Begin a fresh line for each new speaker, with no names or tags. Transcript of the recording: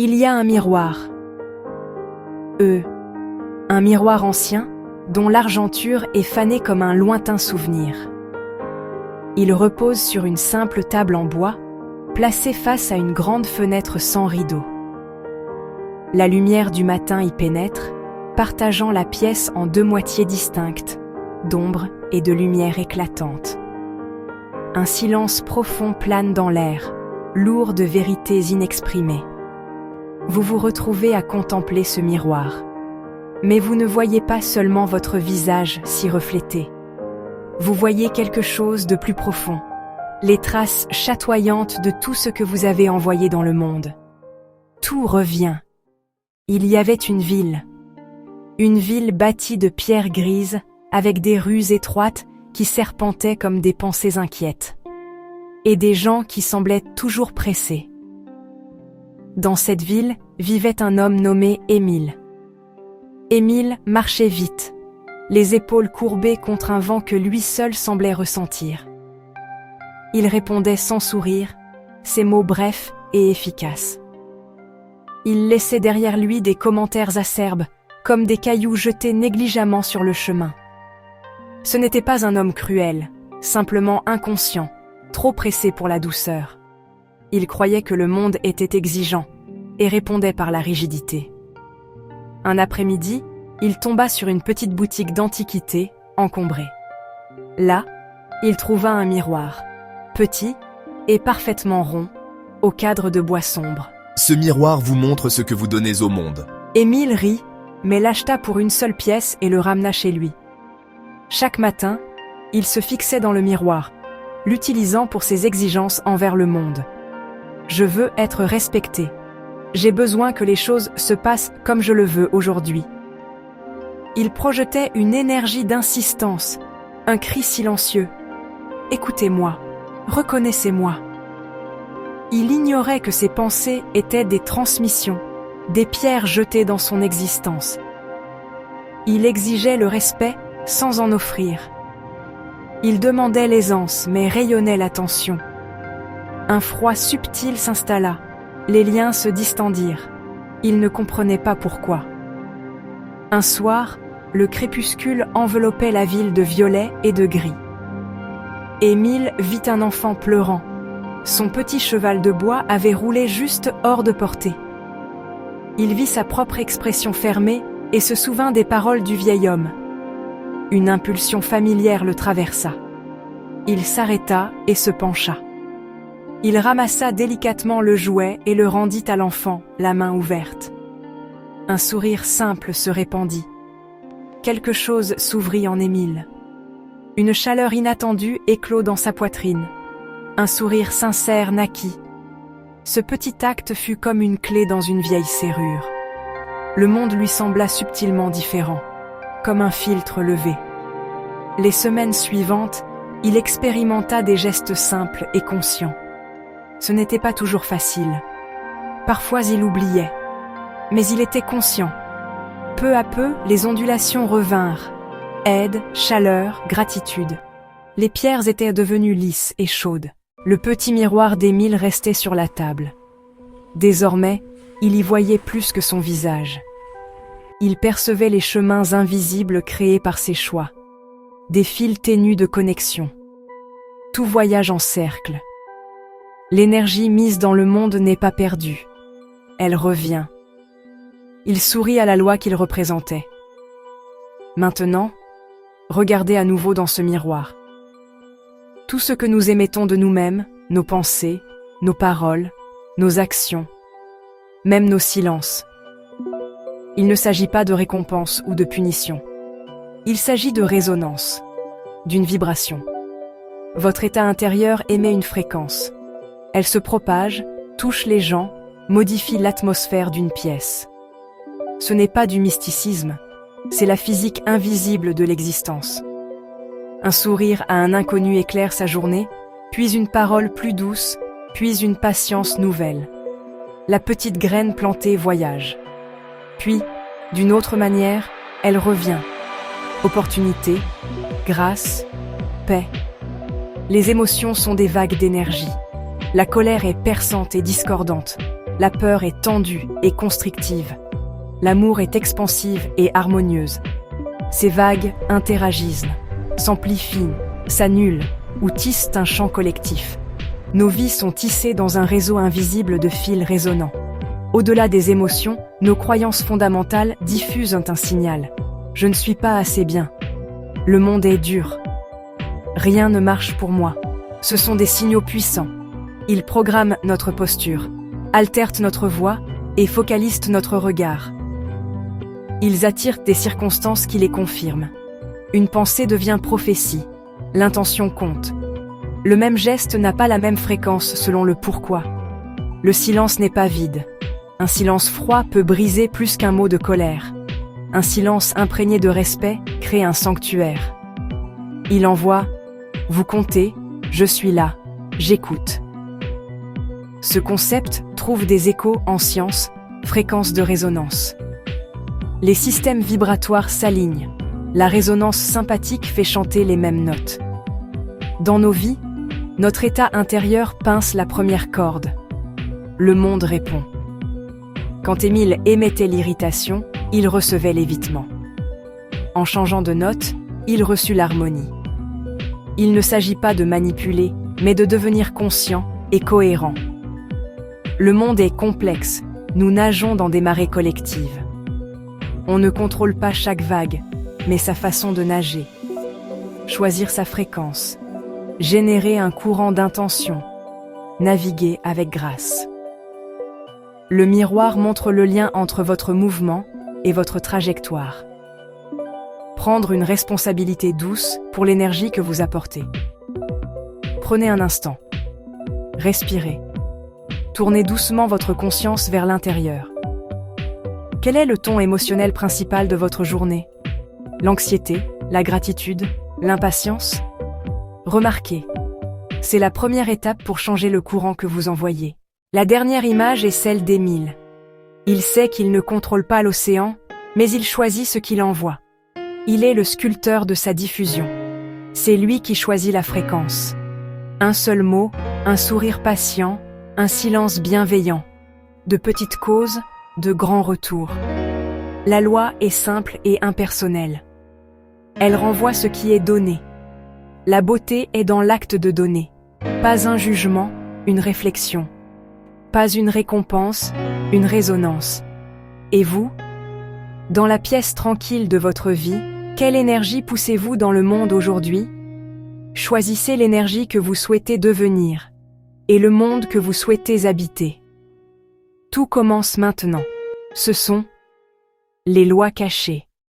Il y a un miroir. Un miroir ancien, dont l'argenture est fanée comme un lointain souvenir. Il repose sur une simple table en bois, placée face à une grande fenêtre sans rideau. La lumière du matin y pénètre, partageant la pièce en deux moitiés distinctes, d'ombre et de lumière éclatante. Un silence profond plane dans l'air, lourd de vérités inexprimées. Vous vous retrouvez à contempler ce miroir. Mais vous ne voyez pas seulement votre visage s'y refléter. Vous voyez quelque chose de plus profond, les traces chatoyantes de tout ce que vous avez envoyé dans le monde. Tout revient. Il y avait une ville bâtie de pierres grises, avec des rues étroites qui serpentaient comme des pensées inquiètes, et des gens qui semblaient toujours pressés. Dans cette ville vivait un homme nommé Émile. Émile marchait vite, les épaules courbées contre un vent que lui seul semblait ressentir. Il répondait sans sourire, ses mots brefs et efficaces. Il laissait derrière lui des commentaires acerbes, comme des cailloux jetés négligemment sur le chemin. Ce n'était pas un homme cruel, simplement inconscient, trop pressé pour la douceur. Il croyait que le monde était exigeant et répondait par la rigidité. Un après-midi, il tomba sur une petite boutique d'antiquités, encombrée. Là, il trouva un miroir, petit et parfaitement rond, au cadre de bois sombre.
Ce miroir vous montre ce que vous donnez au monde.
Émile rit, mais l'acheta pour une seule pièce et le ramena chez lui. Chaque matin, il se fixait dans le miroir, l'utilisant pour ses exigences envers le monde. Je veux être respecté. J'ai besoin que les choses se passent comme je le veux aujourd'hui. Il projetait une énergie d'insistance, un cri silencieux. Écoutez-moi, reconnaissez-moi. Il ignorait que ses pensées étaient des transmissions, des pierres jetées dans son existence. Il exigeait le respect sans en offrir. Il demandait l'aisance mais rayonnait l'attention. Un froid subtil s'installa. Les liens se distendirent. Il ne comprenait pas pourquoi. Un soir, le crépuscule enveloppait la ville de violet et de gris. Émile vit un enfant pleurant. Son petit cheval de bois avait roulé juste hors de portée. Il vit sa propre expression fermée et se souvint des paroles du vieil homme. Une impulsion familière le traversa. Il s'arrêta et se pencha. Il ramassa délicatement le jouet et le rendit à l'enfant, la main ouverte. Un sourire simple se répandit. Quelque chose s'ouvrit en Émile. Une chaleur inattendue éclot dans sa poitrine. Un sourire sincère naquit. Ce petit acte fut comme une clé dans une vieille serrure. Le monde lui sembla subtilement différent, comme un filtre levé. Les semaines suivantes, il expérimenta des gestes simples et conscients. Ce n'était pas toujours facile. Parfois il oubliait. Mais il était conscient. Peu à peu, les ondulations revinrent. Aide, chaleur, gratitude. Les pierres étaient devenues lisses et chaudes. Le petit miroir d'Émile restait sur la table. Désormais, il y voyait plus que son visage. Il percevait les chemins invisibles créés par ses choix. Des fils ténus de connexion. Tout voyage en cercle. L'énergie mise dans le monde n'est pas perdue. Elle revient. Il sourit à la loi qu'il représentait. Maintenant, regardez à nouveau dans ce miroir. Tout ce que nous émettons de nous-mêmes, nos pensées, nos paroles, nos actions, même nos silences. Il ne s'agit pas de récompense ou de punition. Il s'agit de résonance, d'une vibration. Votre état intérieur émet une fréquence. Elle se propage, touche les gens, modifie l'atmosphère d'une pièce. Ce n'est pas du mysticisme, c'est la physique invisible de l'existence. Un sourire à un inconnu éclaire sa journée, puis une parole plus douce, puis une patience nouvelle. La petite graine plantée voyage. Puis, d'une autre manière, elle revient. Opportunité, grâce, paix. Les émotions sont des vagues d'énergie. La colère est perçante et discordante. La peur est tendue et constrictive. L'amour est expansive et harmonieuse. Ces vagues interagissent, s'amplifient, s'annulent ou tissent un champ collectif. Nos vies sont tissées dans un réseau invisible de fils résonnants. Au-delà des émotions, nos croyances fondamentales diffusent un signal. Je ne suis pas assez bien. Le monde est dur. Rien ne marche pour moi. Ce sont des signaux puissants. Ils programment notre posture, altèrent notre voix et focalisent notre regard. Ils attirent des circonstances qui les confirment. Une pensée devient prophétie. L'intention compte. Le même geste n'a pas la même fréquence selon le pourquoi. Le silence n'est pas vide. Un silence froid peut briser plus qu'un mot de colère. Un silence imprégné de respect crée un sanctuaire. Il envoie « Vous comptez, je suis là, j'écoute ». Ce concept trouve des échos en science, fréquences de résonance. Les systèmes vibratoires s'alignent. La résonance sympathique fait chanter les mêmes notes. Dans nos vies, notre état intérieur pince la première corde. Le monde répond. Quand Émile émettait l'irritation, il recevait l'évitement. En changeant de note, il reçut l'harmonie. Il ne s'agit pas de manipuler, mais de devenir conscient et cohérent. Le monde est complexe, nous nageons dans des marées collectives. On ne contrôle pas chaque vague, mais sa façon de nager. Choisir sa fréquence, générer un courant d'intention, naviguer avec grâce. Le miroir montre le lien entre votre mouvement et votre trajectoire. Prendre une responsabilité douce pour l'énergie que vous apportez. Prenez un instant. Respirez. Tournez doucement votre conscience vers l'intérieur. Quel est le ton émotionnel principal de votre journée? L'anxiété, la gratitude, l'impatience? Remarquez. C'est la première étape pour changer le courant que vous envoyez. La dernière image est celle d'Émile. Il sait qu'il ne contrôle pas l'océan, mais il choisit ce qu'il envoie. Il est le sculpteur de sa diffusion. C'est lui qui choisit la fréquence. Un seul mot, un sourire patient, un silence bienveillant. De petites causes, de grands retours. La loi est simple et impersonnelle. Elle renvoie ce qui est donné. La beauté est dans l'acte de donner. Pas un jugement, une réflexion. Pas une récompense, une résonance. Et vous? Dans la pièce tranquille de votre vie, quelle énergie poussez-vous dans le monde aujourd'hui? Choisissez l'énergie que vous souhaitez devenir et le monde que vous souhaitez habiter. Tout commence maintenant. Ce sont les lois cachées.